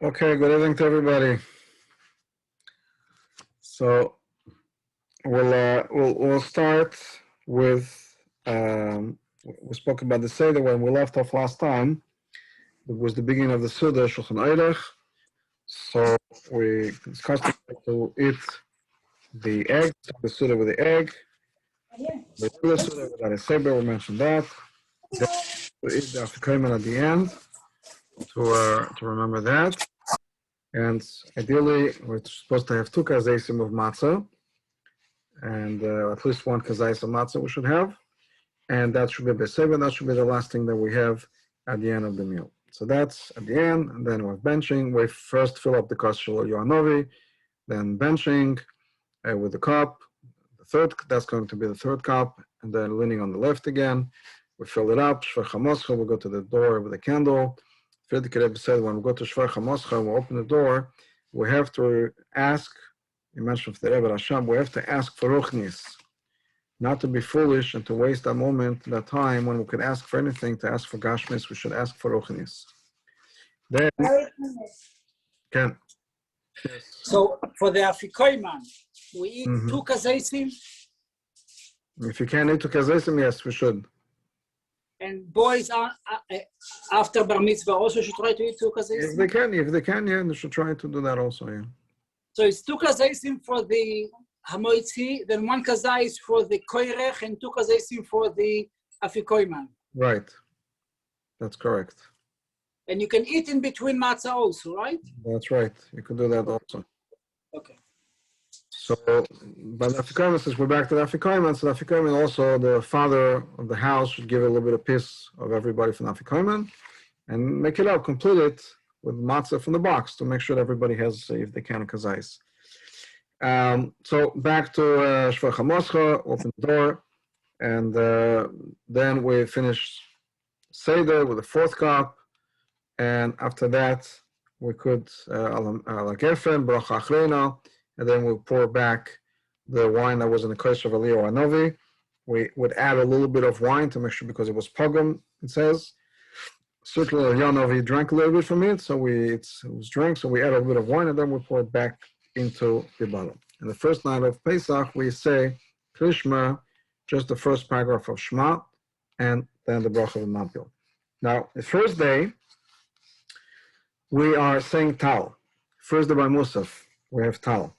Okay, good evening to everybody. So we'll start with we spoke about the Seder when we left off last time. It was the beginning of the Suda Shulchan Aruch. So we discussed to eat the egg, the Suda with the egg. The regular Suda without a Seder, we mentioned that. Then we eat the Afikomen at the end to remember that. And ideally, we're supposed to have two kazesim of matzah. And at least one kazais of matzah we should have, and that should be beseva. That should be the last thing that we have at the end of the meal. So that's at the end, and then we're benching. We first fill up the kos shel yoanovi, then benching with the cup. That's going to be the third cup, and then leaning on the left again. We fill it up. Shvar chamoscha. We go to the door with a candle. Friedrich Rebbe said when we go to shvar chamoscha, we open the door. We have to ask. You mentioned for the Rebbe Hashem, we have to ask for ruchnis, not to be foolish and to waste that moment, that time when we could ask for anything, to ask for gashmis, we should ask for ruchnis. Then, can. So for the Afikoiman, we eat two kazaisim. If you can't eat two kazaisim, yes, we should. And boys are after bar mitzvah also should try to eat two kazaisim. If they can, yeah, they should try to do that also, yeah. So it's two kazaisim for the hamoitzi, then one kazais for the koirech, and two kazaisim for the afikoiman. Right, that's correct. And you can eat in between matzah also, right? That's right. You can do that also. Okay. So, but the afikoiman, since we're back to the afikoiman, so the afikoiman also, the father of the house should give a little bit of piece of everybody from the afikoiman, and make it up, complete it with matzah from the box to make sure that everybody has, if they can, a kazais. So back to shvar chamoscha, open the door, and then we finish Seder with the fourth cup, and after that we could al gefen bracha achrena, and then we pour back the wine that was in the kos of Eliyahu Hanavi. We would add a little bit of wine to make sure, because it was pogum, it says. Certainly, Eliyahu drank a little bit from it, so it was drank, so we add a little bit of wine, and then we pour it back into the bottle. And the first night of Pesach, we say Krishma, just the first paragraph of Shema, and then the bracha of Mampil. Now, the first day, we are saying Tal. First day by Musaf, we have Tal.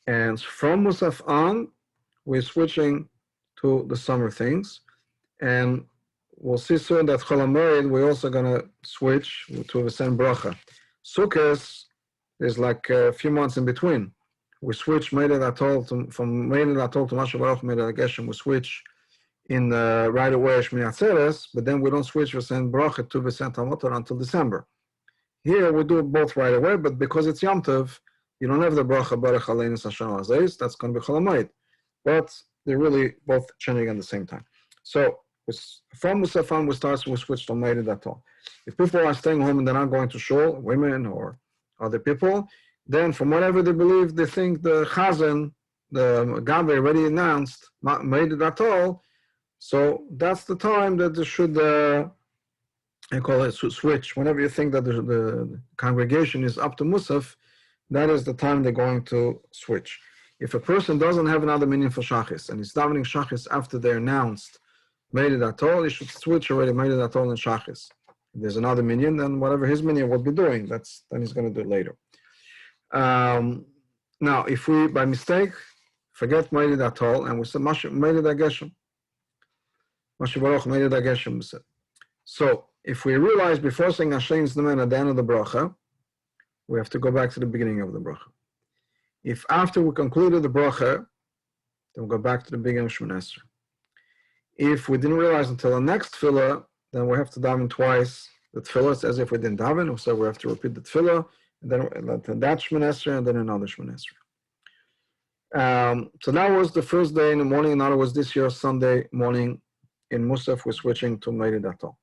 And from Musaf on, we're switching to the summer things. And we'll see soon that Chol Hamohe, we're also going to switch to the same bracha. Sukkot is like a few months in between. We switch Meidad Atol from Meidad Atol to Masha Baruch Meidad Geshem. We switch in right away Shmini Atzeres, but then we don't switch V'sen bracha to V'sen Talmotor until December. Here we do it both right away, but because it's Yom Tov, you don't have the bracha Baruch Aleinu Hashem Azeis. That's going to be Chol Hamohe. But they're really both changing at the same time. So from Musafan, we switch to Meidad Atol. If people are staying home and they're not going to shul, women or other people, then from whatever they believe, they think the Chazan, the Gabe already announced, Meidad Atol. So that's the time that they should, I call it switch. Whenever you think that the congregation is up to Musaf, that is the time they're going to switch. If a person doesn't have another minyan for Shachis, and he's davening Shachis after they announced Meidad Atol, he should switch already Meidad Atol and Shachis. If there's another minyan, then whatever his minyan will be doing, then he's going to do it later. Now, if we, by mistake, forget Meidad Atol, and we say Meidad Geshem, Masha Baruch Meidad Geshem, we said. So, if we realize before saying Hashem's Nemen at the end of the bracha, we have to go back to the beginning of the bracha. If after we concluded the bracha, then we go back to the beginning of Shemoneh Esrei. If we didn't realize until the next tefillah, then we have to daven twice the tefillah. It's as if we didn't daven, so we have to repeat the tefillah, and then that Shemoneh Esrei, and then another Shemoneh Esrei. So that was the first day in the morning. In other words, this year, Sunday morning in Musaf, we're switching to Meidad Atol.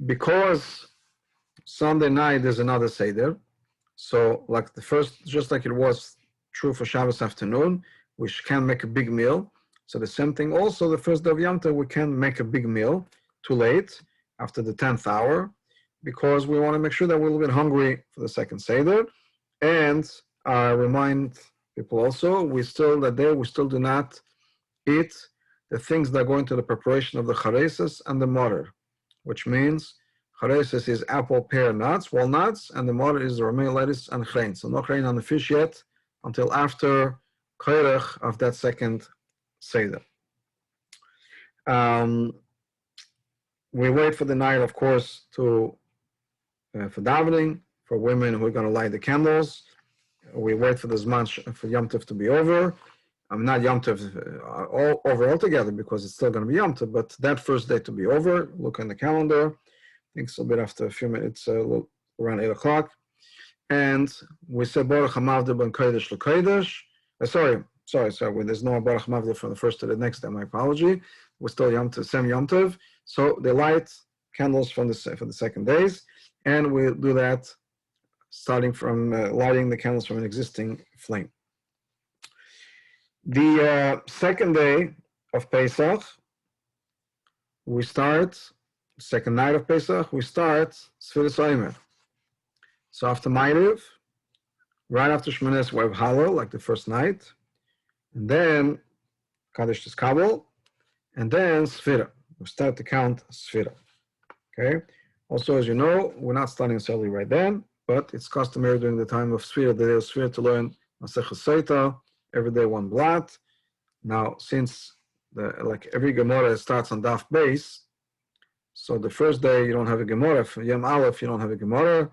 Because Sunday night is another Seder, so like the first, just like it was true for Shabbos afternoon, we can make a big meal. So the same thing also, the first day of Yom Tov, we can make a big meal too late, after the 10th hour. because we want to make sure that we're a little bit hungry for the second Seder. And I remind people also, we still do not eat the things that go into the preparation of the charesis and the mortar, which means charesis is apple, pear, nuts, walnuts, and the mortar is the romaine lettuce and chrein. So no chrein on the fish yet until after koirech of that second Seder. We wait for the night, of course, for davening, for women who are going to light the candles. We wait for the Zman for Yom Tov to be over. Not Yom Tov over altogether, because it's still going to be Yom Tov, but that first day to be over. Look on the calendar. I think it's a bit after a few minutes, around 8 o'clock. And we say Baruch HaMavdeh ben Kodesh LeKodesh. Sorry. There's no Baruch HaMavdeh from the first to the next day. My apology. We're still Yom Tov, same Yom Tov. So they light candles for the second days, and we do that starting from lighting the candles from an existing flame. The second day of Pesach, second night of Pesach, we start Sfiras Omer. So after Ma'ariv, right after Shmones, we have Hallel, like the first night, and then Kaddish Kabul, and then Sfira. We start to count Sfira. Okay. Also, as you know, we're not starting necessarily right then, but it's customary during the time of Sfira, the day of Sfira, to learn Masechus Seita, every day one blat. Now, since like every Gemara starts on Daf base, so the first day you don't have a Gemara. For Yom Aleph, you don't have a Gemara.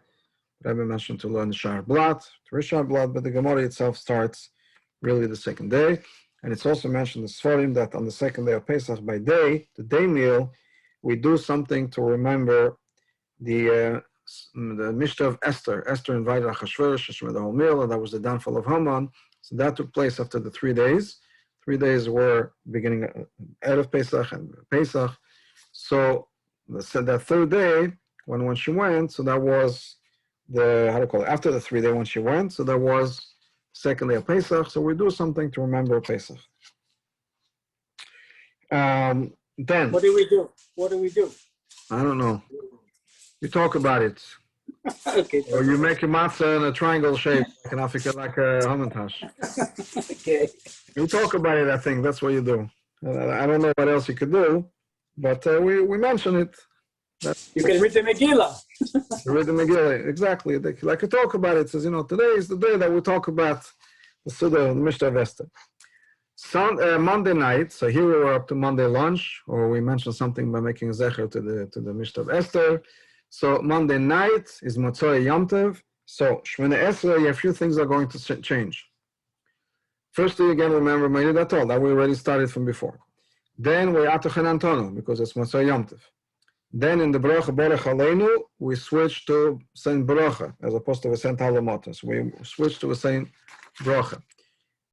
Rabbi mentioned to learn the Shar Blat, Rishar Blat, but the Gemara itself starts really the second day. And it's also mentioned in the Sfarim that on the second day of Pesach, by day, the day meal, we do something to remember the Mishnah of Esther. Esther invited Achashverosh to share the whole meal, and that was the downfall of Haman. So that took place after the 3 days. 3 days were beginning out of Pesach and Pesach. So that third day, when she went, so that was after the 3 day when she went, so that was second day of Pesach. So we do something to remember Pesach. Then what do we do? I don't know. You talk about it. Okay. Or you make a matzah in a triangle shape, like a hamantash. Okay. You talk about it, I think. That's what you do. I don't know what else you could do, but we mention it. You can read the Megillah. You read the Megillah, exactly. Like you talk about it, says, today is the day that we talk about the Suda, the Mishnah of Esther. Monday night, so here we were up to Monday lunch, or we mentioned something by making a zecher to the Mishnah of Esther. So Monday night is Motzoi Yom Tov. So Shmona Esrei, a few things are going to change. Firstly, again, remember Meiridatol, that we already started from before. Then we're Atochen Antono, because it's Motzoi Yom Tov. Then in the Bracha Baruch Aleinu, we switch to saying Bracha, as opposed to a saying Talamota. So we switch to a saying Bracha.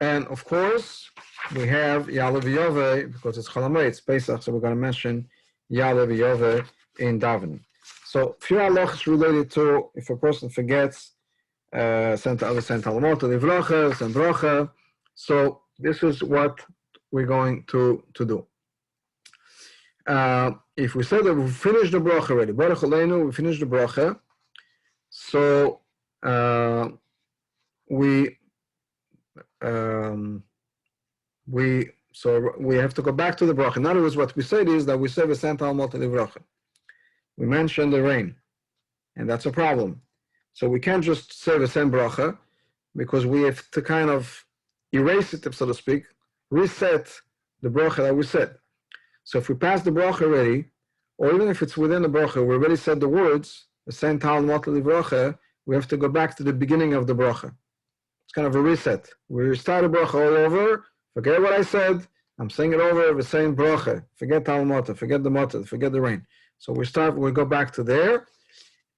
And of course, we have Ya'aleh V'Yoveh, because it's Chol Hamohe, it's Pesach, so we're going to mention Ya'aleh V'Yoveh in davening. So few halachos related to if a person forgets sent Talamota, Livrocha, and Bracha. So this is what we're going to do. If we say that we finished the bracha already, Baruch Aleinu, we finished the bracha, so we have to go back to the bracha. In other words, what we said is that we say v'sent al malta livracha. We mentioned the rain, and that's a problem. So we can't just say v'sent bracha, because we have to kind of erase it, so to speak, reset the bracha that we said. So if we pass the bracha already, or even if it's within the bracha, we already said the words, v'sent al malta livracha, we have to go back to the beginning of the bracha. It's kind of a reset. We restart the bracha all over, forget what I said, I'm saying it over, we're saying bracha, forget talmota, forget the mota, forget the rain. So we go back to there,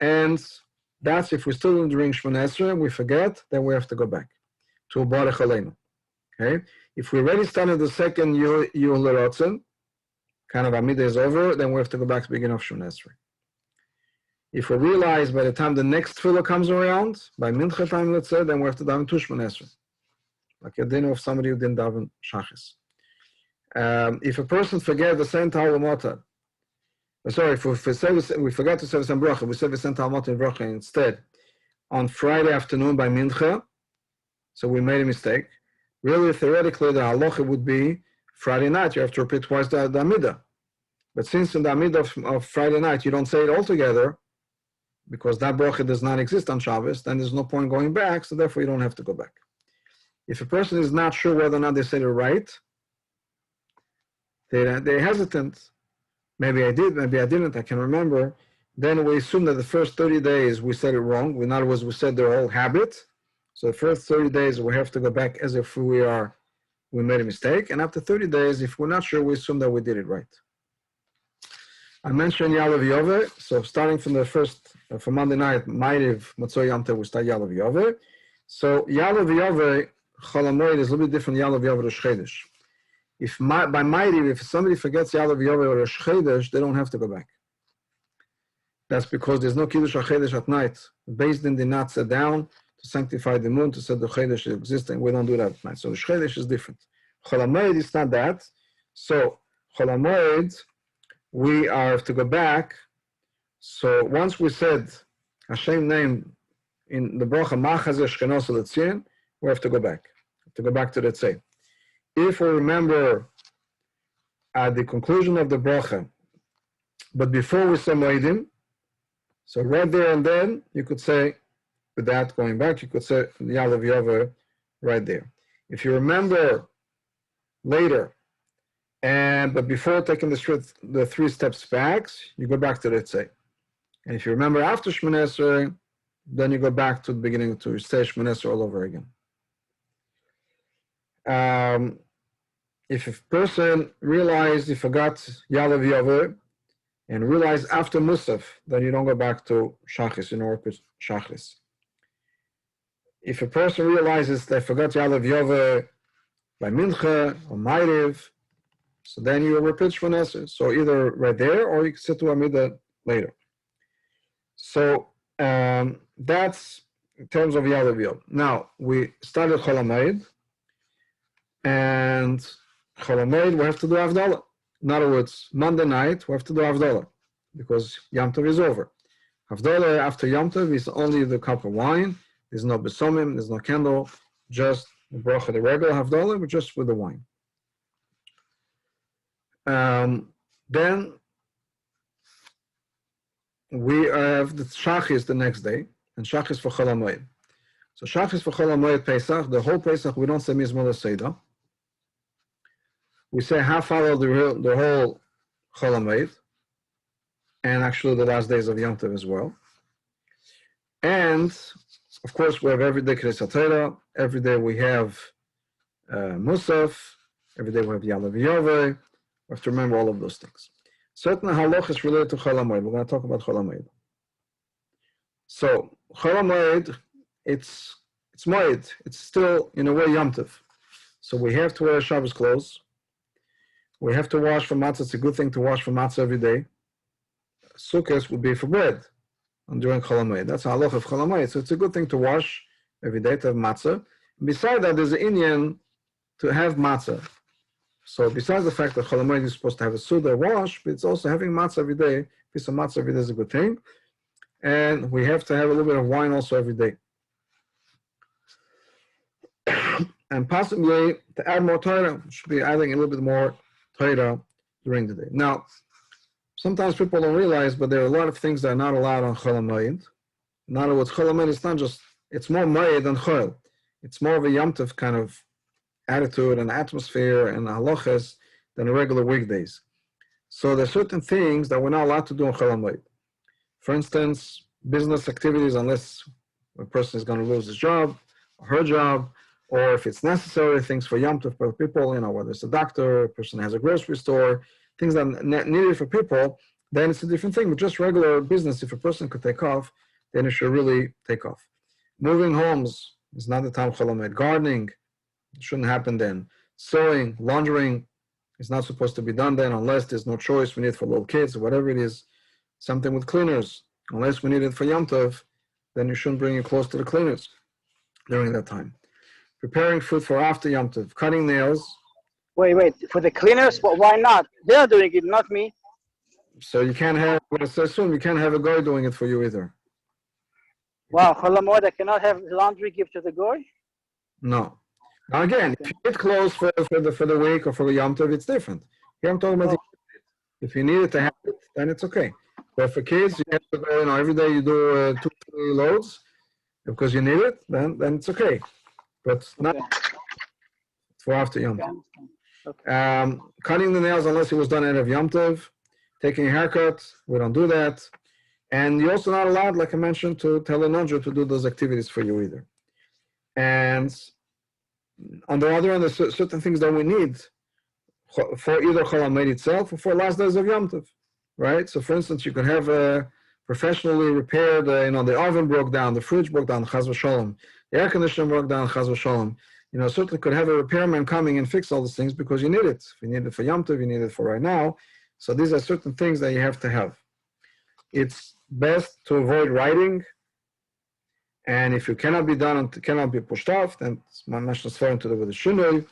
and that's if we're still during Shemona Esrei and we forget, then we have to go back to Baruch Aleinu. Okay? If we already started the second Yul L'Rotzen, kind of Amida is over, then we have to go back to the beginning of Shemona Esrei. If we realize by the time the next tefillah comes around, by Mincha time, let's say, then we have to daven to Shemona Esrei. Like a dinner of somebody who didn't daven Shachis. If a person forgets the same Talamota, Sorry, if we forgot to say some bracha. We said we sent Talmud in bracha instead on Friday afternoon by Mincha. So we made a mistake. Really, theoretically, the halacha would be Friday night. You have to repeat twice the Amidah. But since in the Amidah of Friday night you don't say it all together, because that bracha does not exist on Shabbos, then there's no point going back. So therefore, you don't have to go back. If a person is not sure whether or not they said it right, they're hesitant. Maybe I did, maybe I didn't, I can remember. Then we assume that the first 30 days we said it wrong. In other words, we said their whole habit. So the first 30 days we have to go back as if we made a mistake. And after 30 days, if we're not sure, we assume that we did it right. I mentioned Yalav Yove. So starting from the first, from Monday night, Ma'ariv, Matzoi Yom Tov, we start Yalav Yove. So Yalav Yove, Chol Hamohe is a little bit different Yalav Yove Rosh Chodesh. By Ma'ariv, if somebody forgets Yalav Yove or Rosh Chodesh, they don't have to go back. That's because there's no Kiddush HaChedesh at night. Beis Din did not sit down to sanctify the moon, to say the Chodesh is existing. We don't do that at night. So the Chodesh is different. Chol Hamohe is not that. So Chol Hamohe, we have to go back. So once we said Hashem name in the bracha Machazeh Shchenos L'Tzion, we have to go back. To go back to the Tzei. If we remember at the conclusion of the bracha, but before we say Moedim, so right there and then, you could say, without going back, you could say Yalav Yove right there. If you remember later, but before taking the 3 steps back, you go back to the Tzei. And if you remember after Shmoneh Esrei, then you go back to the beginning to say Shmoneh Esrei all over again. If a person realized he forgot Yalav Yove and realized after Musaf, then you don't go back to Shachris, you don't repeat Shachris. If a person realizes they forgot Yalav Yove by Mincha or Ma'ariv, so then you repeat Shmoneh Esrei. So either right there or you can sit to Amidah later. So that's in terms of Yalav Yove. Now, we started Chol Hamohe, and Chol Hamohe, we have to do Havdalah. In other words, Monday night, we have to do Havdalah, because Yom Tov is over. Havdalah after Yom Tov is only the cup of wine. There's no besomim, there's no candle, just the bracha, the regular Havdalah, but just with the wine. Then we have the Shachis the next day, and Shachis for Chol Hamohe. So Shachis for Chol Hamohe Pesach, the whole Pesach, we don't say Mizmor Seder. We say half hour the whole Chol Hamohe, and actually the last days of Yom Tov as well. And of course, we have every day Kriyas Torah. Every day we have Musaf. Every day we have Yalav Yove. We have to remember all of those things. Certain halachas related to Chol Hamohe. We're going to talk about Chol Hamohe. So Chol Hamohe, it's Moed. It's still in a way Yom Tov. So we have to wear Shabbos clothes. We have to wash for matzah. It's a good thing to wash for matzah every day. Sukkot would be for bread during Chol Hamohe. That's a halach of Chol Hamohe. So it's a good thing to wash every day, to have matzah. Besides that, there's an Inyan to have matzah. So besides the fact that Chol Hamohe is supposed to have a suda wash, but it's also having matzah every day. A piece of matzah every day is a good thing. And we have to have a little bit of wine also every day. And possibly to add more Torah, should be adding a little bit more Torah during the day. Now, sometimes people don't realize, but there are a lot of things that are not allowed on Chol Hamohe. In other words, Chol Hamohe is not just, it's more Moed than Chol. It's more of a Yom Tov kind of attitude and atmosphere and halachas than the regular weekdays. So there are certain things that we're not allowed to do on Chol Hamohe. For instance, business activities, unless a person is going to lose his job or her job, or if it's necessary, things for Yom Tov for people, whether it's a doctor, a person has a grocery store, things that are needed for people, then it's a different thing. But just regular business, if a person could take off, then it should really take off. Moving homes is not the time of Chol Hamohe. Gardening shouldn't happen then. Sewing, laundering is not supposed to be done then unless there's no choice. We need it for little kids or whatever it is. Something with cleaners. Unless we need it for Yom Tov, then you shouldn't bring it close to the cleaners during that time. Preparing food for after Yom Tov. Cutting nails. Wait. For the cleaners? Well, why not? They're doing it, not me. So you can't have, I'm going to say soon, you can't have a guy doing it for you either. Wow, Chol Hamoed, I cannot have laundry give to the goy? No. Now again, Okay. if you get clothes for the week or for the Yom Tov, it's different. Here I'm talking about if you need it to have it, then it's okay. But for kids, you have to go, every day you do 2-3 loads because you need it, then it's okay. But not for after Yom Tov. Okay. Cutting the nails unless it was done out of Yom Tov. Taking a haircut, we don't do that. And you're also not allowed, like I mentioned, to tell a nonja to do those activities for you either. And on the other hand, there's certain things that we need for either Chol Hamoed itself or for last days of Yom Tov, right? So, for instance, you could have a professionally repaired, the oven broke down, the fridge broke down, chas v'sholom, the air conditioner broke down, chas v'sholom. Certainly could have a repairman coming and fix all these things because you need it. If you need it for Yom Tov, you need it for right now. So these are certain things that you have to have. It's best to avoid writing, and if it cannot be done and cannot be pushed off, then it's much less foreign to do with the shinoi.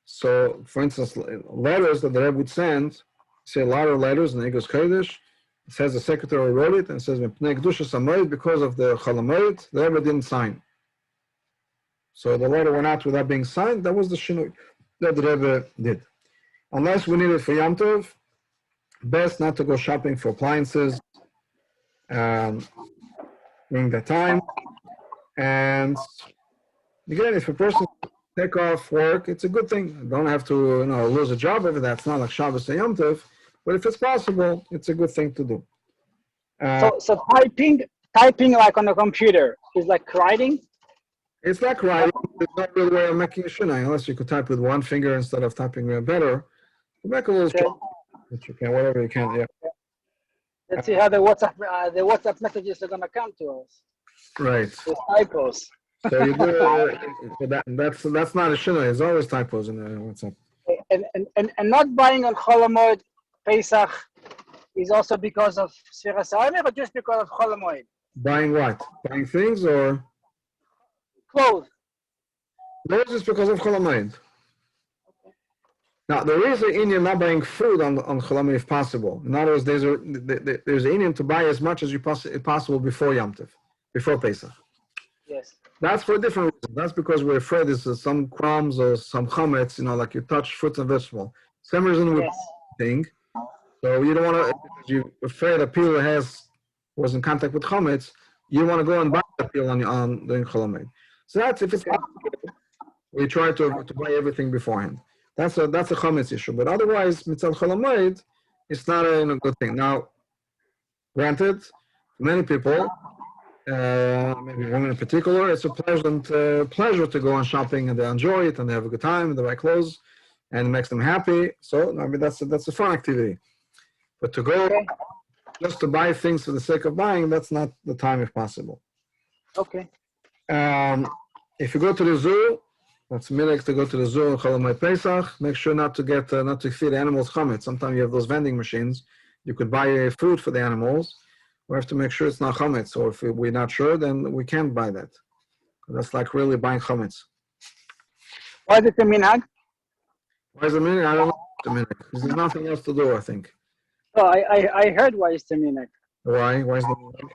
So, for instance, letters that the Rebbe would send, say a lot of letters in Egos Kodesh, it says the secretary wrote it and it says because of the Chol Hamoed, the Rebbe didn't sign. So the letter went out without being signed. That was the shinoi that the Rebbe did. Unless we need it for Yom Tov, best not to go shopping for appliances during that time. And again, if a person take off work, it's a good thing. You don't have to lose a job over that. It's not like Shabbos and Yom Tov, but if it's possible, it's a good thing to do. So typing like on a computer is like writing? It's like writing. There's no real way of making a shunai, unless you could type with one finger instead of typing better. You make a little stroke, but you can, whatever you can, yeah. Let's see how the WhatsApp messages are gonna come to us. Right. With typos. So you do that's not a shunai. There's always typos in WhatsApp. And not buying on Chol Hamoed Pesach is also because of Sfiras HaOmer, or just because of Chol Hamoed? Buying what? Buying things or clothes? Those is because of Chol Hamoed. Now there is an Indian not buying food on Chol Hamoed if possible. In other words, there's an Indian to buy as much as possible before Yom Tov, before Pesach. Yes. That's for a different reason. That's because we're afraid there's some crumbs or some chametz, like you touch fruits and vegetables. Same reason with thing. So you don't want to, because you're afraid a peel was in contact with chametz, you want to go and buy the peel on during Chol Hamoed. So that's if it's possible. We try to buy everything beforehand. That's a chametz issue. But otherwise, mitzvah Chol Hamoed, it's not a good thing. Now, granted, many people, maybe women in particular, it's a pleasure to go on shopping and they enjoy it and they have a good time and they buy clothes and it makes them happy. So that's a fun activity. But to go just to buy things for the sake of buying, that's not the time if possible. Okay. If you go to the zoo, that's milik to go to the zoo on Chol Hamoed Pesach. Make sure not to feed animals chametz. Sometimes you have those vending machines. You could buy food for the animals. We have to make sure it's not chametz. Or if we're not sure, then we can't buy that. That's like really buying chametz. Why is it a minhag? Why is it a minhag? I don't know. It's a minhag. There's nothing else to do, I think. Oh, I heard why it's a minhag. Why? Why is the minhag?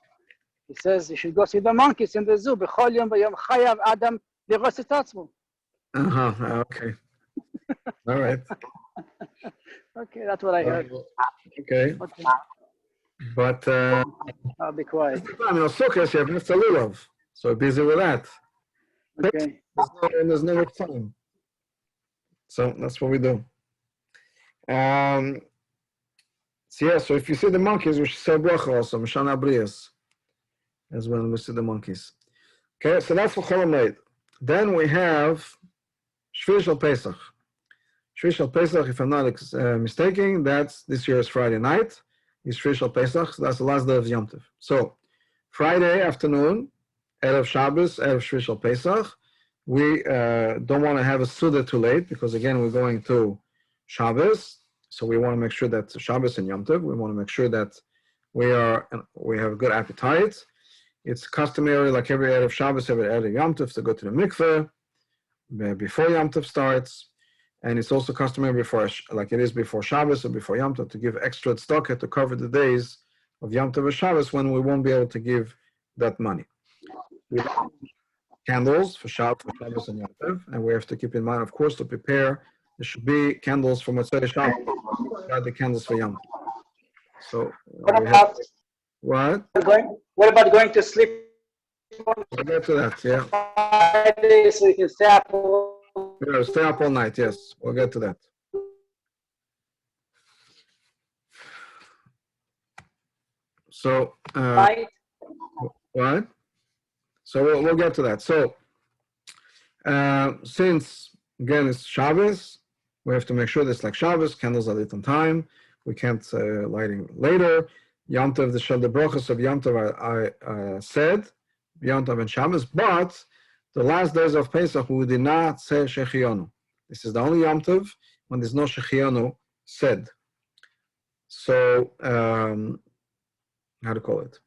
He says you should go see the monkeys in the zoo. B'chol yom v'yom chayav Adam liros et atzmo. Okay. All right. Okay, that's what I heard. Okay. But I'll be quiet. Sukkot, you have Mr. Lulav, so busy with that. Okay. There's no much time. So that's what we do. So if you see the monkeys, we should say bracha also, Mishana Brias, as when we see the monkeys. Okay, so that's for Chol Hamoed. Then we have Shvil Shel Pesach. Shvil Shel Pesach, if I'm not mistaken, that's this year's Friday night. Is Shvil Shel Pesach, so that's the last day of Yom Tov. So, Friday afternoon, Erev Shabbos, Erev Shvil Shel Pesach, we don't want to have a Suda too late, because again, we're going to Shabbos, so we want to make sure that Shabbos and Yom Tov, we want to make sure that we have a good appetite. It's customary, like every Erev Shabbos, every Erev Yom Tov, to go to the mikveh before Yom Tov starts. And it's also customary before, like it is before Shabbos or before Yom Tov, to give extra tzedakah to cover the days of Yom Tov or Shabbos when we won't be able to give that money. We have candles for Shabbos and Yom Tov, and we have to keep in mind, of course, to prepare. There should be candles for Motzei Shabbos, not the candles for Yom Tov. So What we have, about what? what about going to sleep We'll get to that, yeah. Friday so you can stay up? Yeah, stay up all night, yes. We'll get to that. So, Night? what? So we'll get to that. So, since, again, it's Shabbos, we have to make sure that like Shabbos, candles are lit on time. We can't lighting later. Yom Tov, the brachos of Yom Tov I said, Yom Tov and Shabbos, but the last days of Pesach, we did not say Shechionu. This is the only Yom Tov when there's no Shechionu said. So, how to call it?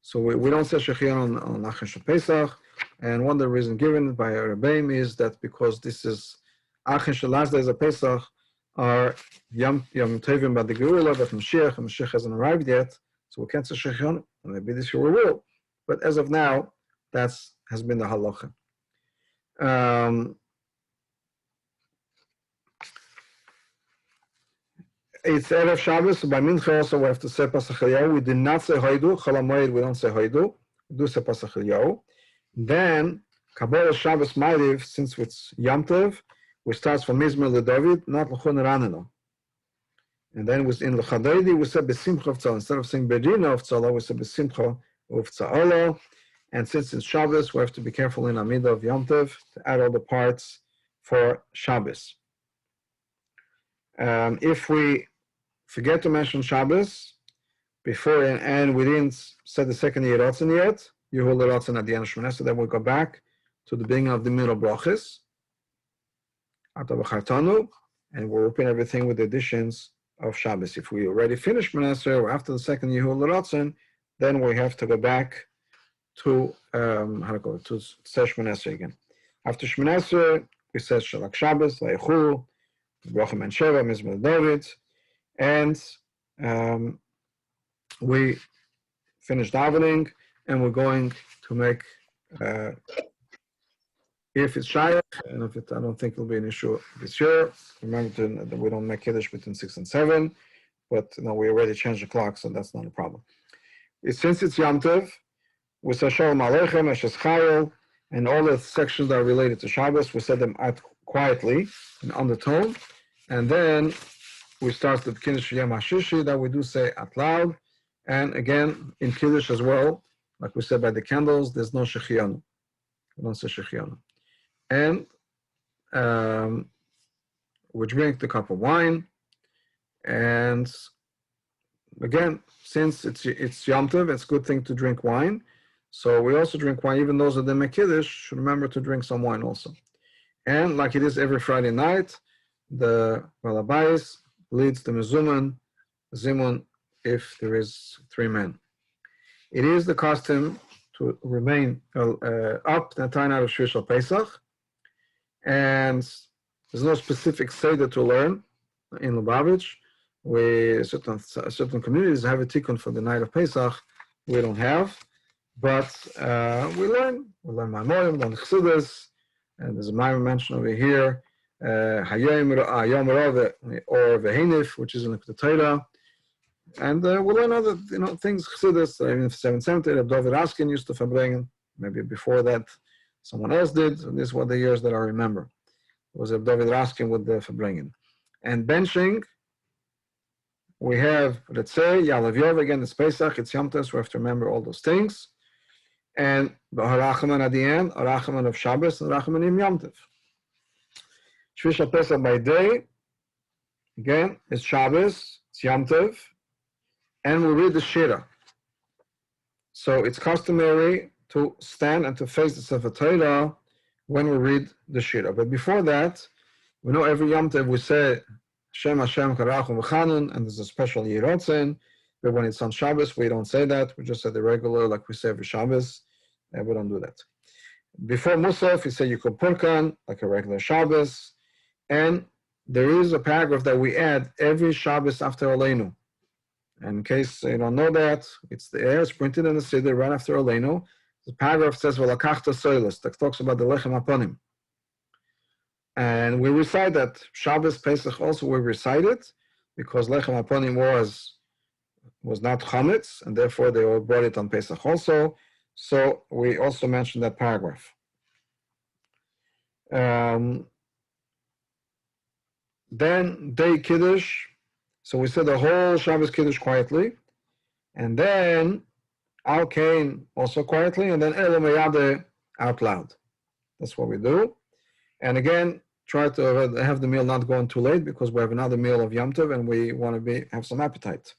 So we don't say Shechionu on Achen Pesach, and one of the reasons given by Rebbeim is that because this is Achen, last days of Pesach are Yom Tovim by the Geula, but Mashiach hasn't arrived yet, so we can't say Shechionu. Maybe this year we will, but as of now, that's has been the halacha. It's Erev Shabbos, so by Mincha also we have to say Pesach Eliyahu. We did not say Hoidu, Chol Hamohe, we don't say Hoidu, we do say Pesach Eliyahu. Then, Kabbalah Shabbos Ma'ariv, since it's Yom Tov, we start from Mizmer LeDavid, not L'chon Raneno. And then in L'chadaydi, we said B'simcha of Tzala. Instead of saying B'rina of Tzala, we said B'simcha of Tzala. And since it's Shabbos, we have to be careful in Amidah of Yom Tov to add all the parts for Shabbos. If we forget to mention Shabbos before and we didn't say the second Yerotzen yet, Yehu L'Rotzen at the end of Shmoneh, so then we'll go back to the beginning of the middle brachos, Ata B'chartanu, and we'll repeat everything with the additions of Shabbos. If we already finished Shmoneh or after the second Yehu L'Rotzen, then we have to go back to to say Shmoneh again. After Shmoneh, we say Shalak Shabbos, Vayichulu, Brachim and Sheva, Mizmer David, and we finished davening, and we're going to make, if it's Shayach, and if it, I don't think it'll be an issue this year. Remember that we don't make Kiddush between 6 and 7, but we already changed the clock, so that's not a problem. Since it's Yom Tov, we say Shalom Aleichem, Eshes Chayil, and all the sections that are related to Shabbos, we said them out quietly in undertone, and then we start the Kiddush Yom HaShishi that we do say out loud, and again in Kiddush as well, like we said by the candles, there's no Shechianu. We don't say Shechianu. And we drink the cup of wine, and again, since it's Yom Tov, it's a good thing to drink wine. So we also drink wine, even those that don't make Kiddush should remember to drink some wine also. And like it is every Friday night, the Balabais leads the Mezuman, Zimun, if there is 3 men. It is the custom to remain up the entire night of Shvishal Pesach, and there's no specific Seder to learn in Lubavitch. Certain communities have a tikkun for the night of Pesach. We don't have, but we learn Maimorim, we learn Chassidus, and there's a Maimon mention over here, Hayom Rov or Vehinif, which is in the Torah, and we'll learn other things Chassidus. Even 770, David Askin used to verbringen. Maybe before that, someone else did. These were the years that I remember. It was David Raskin with the verbringen. And benching, we have, let's say, Yalav Yov, again, it's Pesach, it's Yom Tov, so we have to remember all those things. And the Harachaman at the end, Harachaman of Shabbos, and Harachaman in Yom Tov. Shvishal Pesach by day, again, it's Shabbos, it's Yom Tov, and we read the Shira. So it's customary to stand and to face the Sefer Torah when we read the Shira. But before that, we know every Yom Tov we say Shem Hashem Karachum V'Chanun, and there's a special Yerotzen. But when it's on Shabbos, we don't say that. We just say the regular, like we say every Shabbos, and we don't do that. Before Musaf, we say Yikul Purkan, like a regular Shabbos, and there is a paragraph that we add every Shabbos after Aleinu. And in case you don't know that, it's there, it's printed in the Siddur right after Aleinu. The paragraph says, V'lakachta soilis, that talks about the Lechem Aponim. And we recite that. Shabbos, Pesach also we recite it, because Lechem Aponim was not chametz, and therefore they all brought it on Pesach also. So we also mentioned that paragraph. Then day Kiddush. So we said the whole Shabbos Kiddush quietly, and then Al Kain also quietly, and then Elo Meyade out loud. That's what we do. And again, try to have the meal not going too late, because we have another meal of Yom Tov and we want to have some appetite.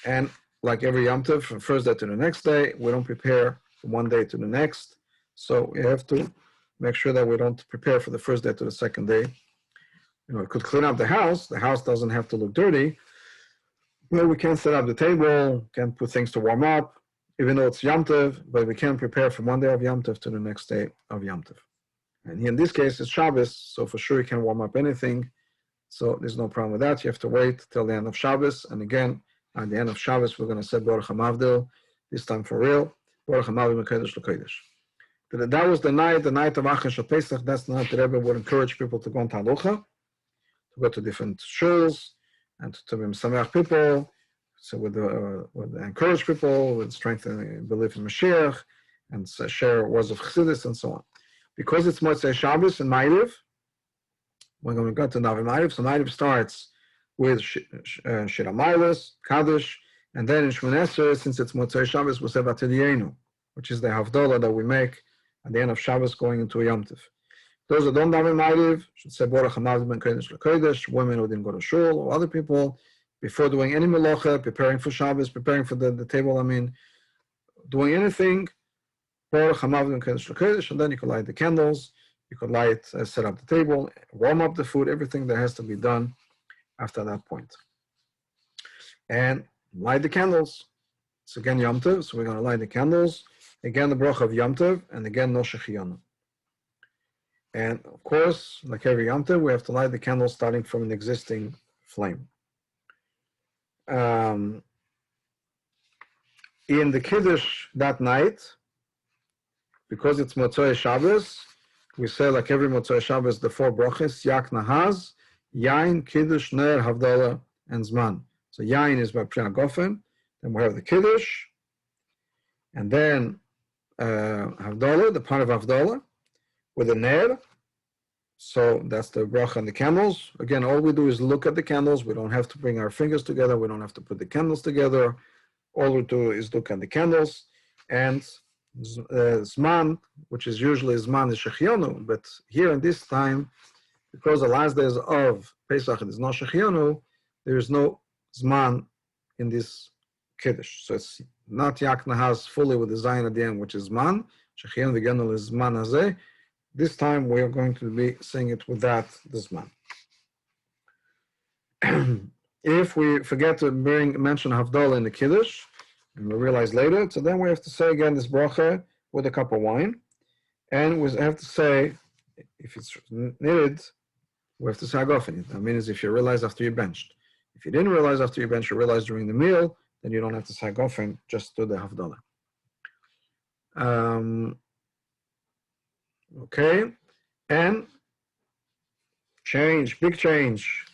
And like every Yom Tov, from first day to the next day, we don't prepare from one day to the next. So we have to make sure that we don't prepare for the first day to the second day. You know, we could clean up the house. The house doesn't have to look dirty. Well, we can't set up the table, can't put things to warm up, even though it's Yom Tov, but we can't prepare from one day of Yom Tov to the next day of Yom Tov. And in this case, it's Shabbos, so for sure you can warm up anything. So there's no problem with that. You have to wait till the end of Shabbos. And again, at the end of Shabbos, we're going to say Baruch HaMavdil, this time for real. Baruch HaMavdil Mekadosh L'Kodesh. That was the night of Achash Pesach. That's the night the Rebbe would encourage people to go into Halacha, to go to different shuls, and to be Sameach people. So would encourage people, would strengthen belief in Mashiach, and share words of Chassidus, and so on. Because it's Motzei Shabbos and Ma'ariv, we're going to go to Navi Ma'ariv. So Ma'ariv starts with Shira Ma'ariv, Kaddish, and then in Shemon Esrei, since it's Motzei Shabbos, we say Vatidiyenu, which is the Havdalah that we make at the end of Shabbos going into Yom Tov. Those that don't Navi Ma'ariv should say Baruch HaMavdil Ben Kodesh L'Kodesh, women who didn't go to shul, or other people, before doing any melacha, preparing for Shabbos, preparing for the table, doing anything, Baruch HaMavdil Ben Kodesh L'Kodesh, and then you can light the candles, you could set up the table, warm up the food, everything that has to be done after that point. And light the candles. It's again Yom Tov, so we're going to light the candles. Again, the bracha of Yom Tov, and again, No Shechiyanu. And of course, like every Yom Tov, we have to light the candles starting from an existing flame. In the Kiddush that night, because it's Motzei Shabbos, we say like every Motzei Shabbos, the four brachas, Yak Nahaz, Yain, Kiddush, Ner, Havdalah, and Zman. So Yain is by Pshina Gofen, then we have the Kiddush, and then Havdalah, the part of Havdalah, with a Ner. So that's the bracha and the candles. Again, all we do is look at the candles. We don't have to bring our fingers together. We don't have to put the candles together. All we do is look at the candles. And Zman, which is usually Zman, is Shechianu. But here in this time, because the last days of Pesach is not Shechianu, there is no Zman in this Kiddush. So it's not Yak Nahaz fully with the Zayin at the end, which is Zman. Shechianu v'Genul is Zman Hazeh. This time we are going to be saying it with that, this Zman. If we forget to mention Havdalah in the Kiddush, and we realize later, so then we have to say again this bracha with a cup of wine. And we have to say, if it's needed, we have to say Hagofen. That means if you realize after you benched. If you didn't realize after you benched, you realize during the meal, then you don't have to say Hagofen, just do the Havdalah. Okay, and big change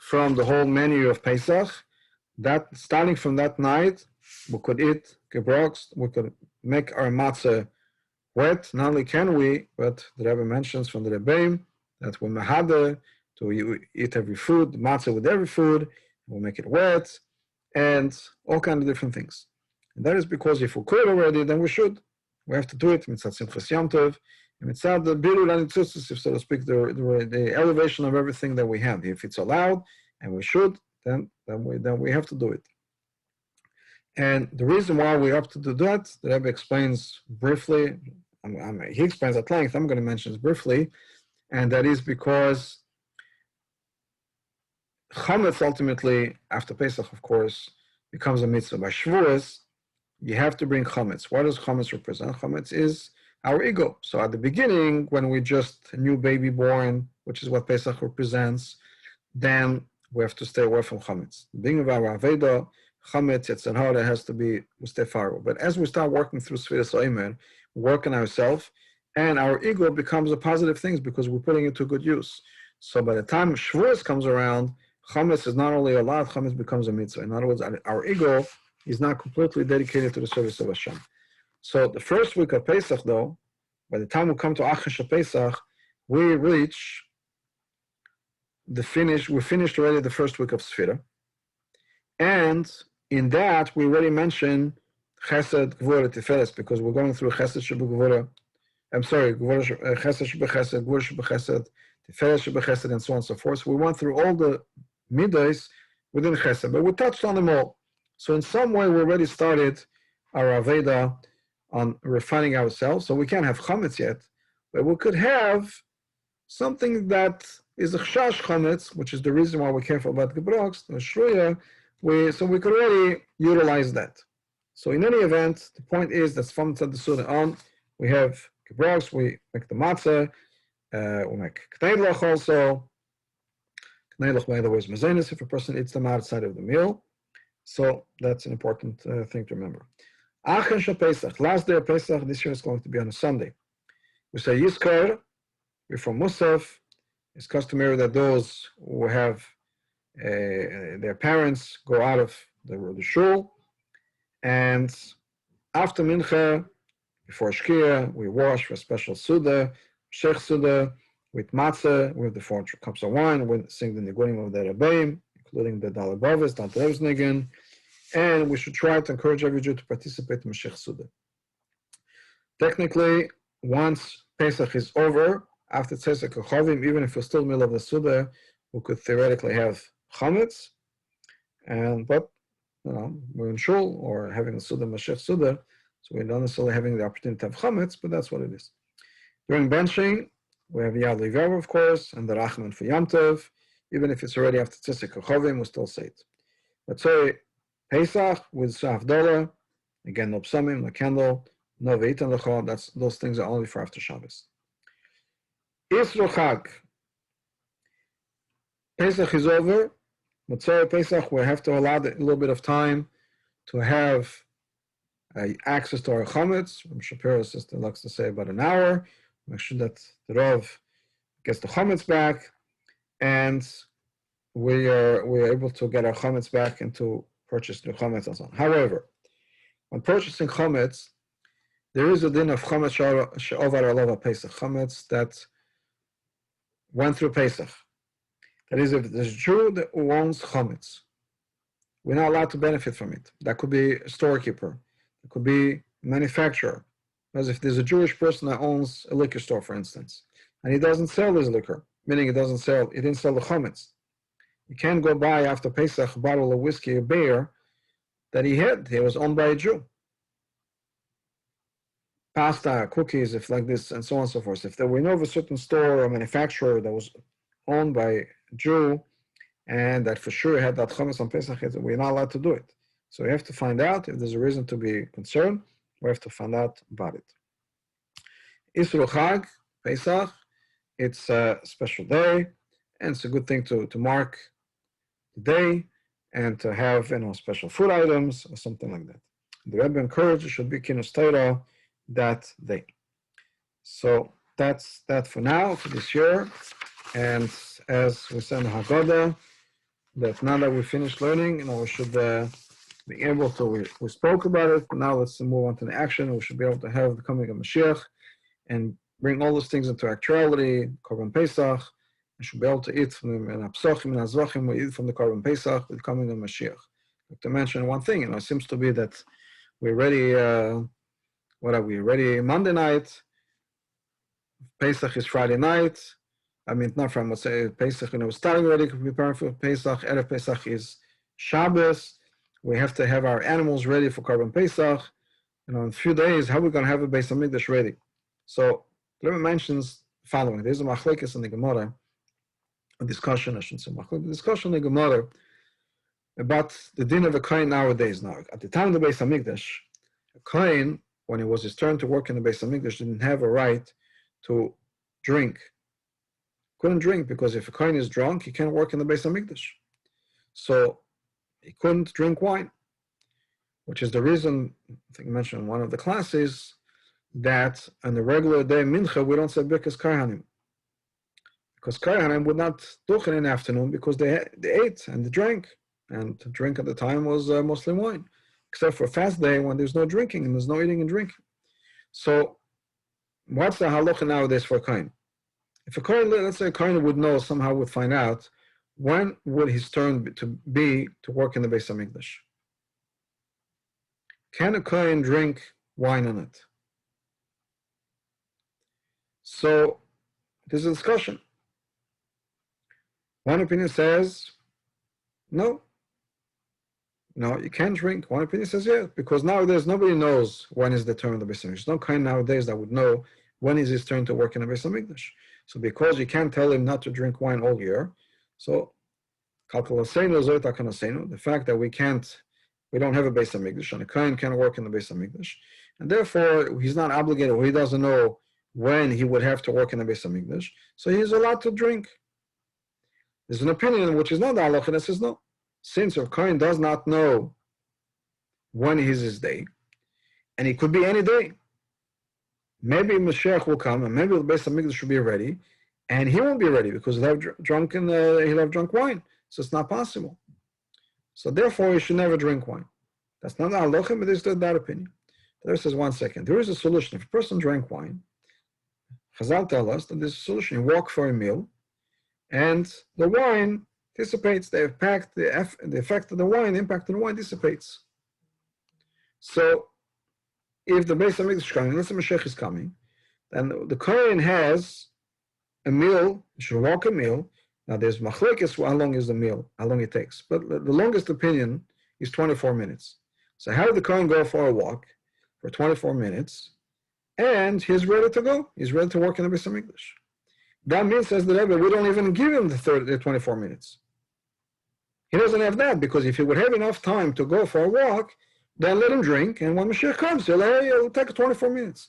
from the whole menu of Pesach. That starting from that night, we could eat gebroks, we could make our matzah wet. Not only can we, but the Rebbe mentions from the Rebbeim that we mahade to eat every food, matzah with every food, we'll make it wet, and all kinds of different things. And that is because if we could already, then we should. We have to do it. Mitzvah Simchas Yom Tov, and mitzvah the birur anitzutzus, so to speak, the elevation of everything that we have. If it's allowed, and we should, then we have to do it. And the reason why we have to do that, the Rebbe explains briefly. He explains at length. I'm going to mention this briefly, and that is because chametz ultimately after Pesach, of course, becomes a mitzvah. By Shavuos, you have to bring chametz. What does chametz represent? Chametz is our ego. So at the beginning, when we just a new baby born, which is what Pesach represents, then we have to stay away from chametz. Being of our aveda, chametz, Yetzer Hara has to be, we stay far away. But as we start working through Sfiras Omer, we work on ourselves, and our ego becomes a positive thing because we're putting it to good use. So by the time Shavuos comes around, chametz is not only allowed, chametz becomes a mitzvah. In other words, our ego is not completely dedicated to the service of Hashem. So the first week of Pesach, though, by the time we come to Achash Pesach, we reach we finished already the first week of Sfira. And in that, we already mentioned Chesed, Gvura, Tiferes, because we're going through Chesed Sheba Gvura. I'm sorry, Chesed Sheba Chesed, Gvura Sheba Chesed, Tiferes Sheba Chesed, and so on and so forth. So we went through all the middays within Chesed, but we touched on them all. So in some way, we already started our Aveda on refining ourselves. So we can't have Chametz yet, but we could have something that is a Chash Chametz, which is the reason why we're careful about Gebroks, the Shruya, so we could already utilize that. So in any event, the point is that from the Suda on, we have Gebroks, we make the matzah, we make Kneidlach also. Kneidlach, by the way, is Mazenis if a person eats them outside of the meal. So that's an important thing to remember. Achash Pesach, last day of Pesach, this year is going to be on a Sunday. We say Yizkar, we're from Musaf. It's customary that those who have their parents go out of the shul, and after Mincha, before Shkia, we wash for a special Suda, Shech Suda, with matzah, with the 4 cups of wine, we sing the Nigunim of the Rebbeim, including the Dalabavis, Dantelev's Nigun, and we should try to encourage every Jew to participate in Mashiach Suda. Technically, once Pesach is over, after Tzesek Chovim, even if we're still in the middle of the Suda, we could theoretically have Chametz, but we're in Shul or having a Suda, Mashiach Suda, so we're not necessarily having the opportunity to have Chametz, but that's what it is. During benching, we have Yad Liver, of course, and the Rachman for Yom Tov. Even if it's already after Tzesek Chovim, we still say it. But sorry, Pesach with Havdalah, again, no psamim, no candle, no veitan lechol. Those things are only for after Shabbos. Isro Chag. Pesach is over. Motzei Pesach, we have to allow a little bit of time to have access to our chametz. Shapiro's sister likes to say about an hour. Make sure that the Rav gets the chametz back, and we are able to get our chametz back and to purchase new chametz and so on. However, when purchasing chametz, there is a din of chametz she'ovar alav Pesach, chametz that went through Pesach. That is, if there's a Jew who owns chametz, we're not allowed to benefit from it. That could be a storekeeper. It could be a manufacturer. Because if there's a Jewish person that owns a liquor store, for instance, and he doesn't sell his liquor, meaning he didn't sell the chametz, you can't go buy after Pesach a bottle of whiskey or beer that he was owned by a Jew. Pasta, cookies, if like this, and so on and so forth. If we know of a certain store or manufacturer that was owned by a Jew, and that for sure had that chametz on Pesach, we're not allowed to do it. So we have to find out if there's a reason to be concerned. We have to find out about it. Isro Chag, Pesach, it's a special day, and it's a good thing to mark the day and to have special food items or something like that. The Rebbe encouraged it should be Kinus Torah that day. So that's that for now, for this year. And as we said in Haggadah, that now that we finished learning, we should be able to, we spoke about it, but now let's move on to the action. We should be able to have the coming of Mashiach and bring all those things into actuality, Korban Pesach. We should be able to eat from the Apsochim and Azvachim, we eat from the Korban Pesach with the coming of Mashiach. To mention one thing, it seems to be that we're ready, what are we, ready Monday night, Pesach is Friday night, not from, let's say, Pesach, we're starting already, preparing for Pesach, Erev Pesach is Shabbos, we have to have our animals ready for Korban Pesach, in a few days, how are we going to have a Beis HaMikdash ready? So, the Rebbe mentions the following, there's a machlekes in the Gemara, a discussion, I shouldn't say machlekes, a discussion in the Gemara about the din of a kohen nowadays. Now, at the time of the Beis HaMikdash, a kohen, when it was his turn to work in the Beis HaMikdash, didn't have a right to drink couldn't drink because if a kohen is drunk, he can't work in the Beis Hamikdash. So he couldn't drink wine, which is the reason, I think I mentioned in one of the classes, that on the regular day mincha we don't say birkas kohanim, because kohanim would not duchen in the afternoon because they ate and they drank, and the drink at the time was mostly wine, except for fast day when there's no drinking and there's no eating and drinking. So what's the halacha nowadays for a kohen? If a kohen, let's say a kohen would know, somehow would find out, when would his turn be to work in the Beis Hamikdash? Can a kohen drink wine on it? So there's a discussion. One opinion says, no, you can't drink. One opinion says, yes, because nowadays nobody knows when is the turn of the Beis Hamikdash. There's no kohen nowadays that would know when is his turn to work in the Beis Hamikdash. So because you can't tell him not to drink wine all year, so the fact that we don't have a Beis Hamikdash, and a kohen can't work in the Beis Hamikdash, and therefore he's not obligated, or he doesn't know when he would have to work in the Beis Hamikdash, so he's allowed to drink. There's an opinion which is not the halacha that says no. Since a kohen does not know when is his day, and it could be any day. Maybe Mashiach will come, and maybe the Beis Hamikdash should be ready, and he won't be ready because he'll have drunk wine. So it's not possible. So therefore, he should never drink wine. That's not the halacha, but there's that opinion. There says, 1 second. There is a solution. If a person drank wine, Chazal tell us that there's a solution. You walk for a meal, and the wine dissipates. The effect of the wine, impact of the wine dissipates. So if the Beis Hamikdash is coming, unless the Mashiach is coming, then the kohen has a meal, he should walk a meal. Now there's machlekes, how long is the meal, how long it takes. But the longest opinion is 24 minutes. So how did the kohen go for a walk for 24 minutes? And he's ready to go. He's ready to work in the Beis Hamikdash. That means, says the Rebbe, we don't even give him the 24 minutes. He doesn't have that, because if he would have enough time to go for a walk, then let him drink, and when Mashiach comes, he'll take 24 minutes.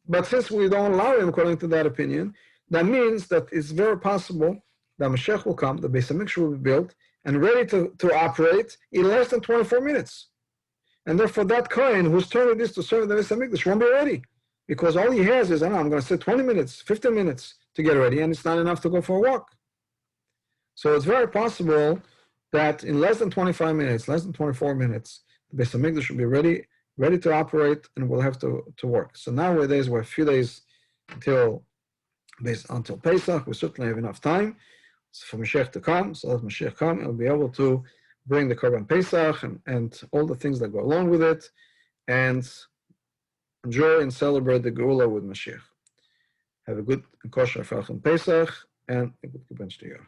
But since we don't allow him, according to that opinion, that means that it's very possible that Mashiach will come, the Beis Hamikdash will be built, and ready to operate in less than 24 minutes. And therefore, that kohen whose turn it is to serve the Beis Hamikdash won't be ready, because all he has is, I'm going to sit 20 minutes, 15 minutes to get ready, and it's not enough to go for a walk. So it's very possible that in less than 25 minutes, less than 24 minutes, the Beis Hamikdash should be ready to operate, and we'll have to work. So nowadays, we're a few days until Pesach. We certainly have enough time for Mashiach to come. So as Mashiach comes, we'll be able to bring the Korban Pesach and all the things that go along with it, and enjoy and celebrate the Geula with Mashiach. Have a good and kosher Pesach, and a good Gebench to you.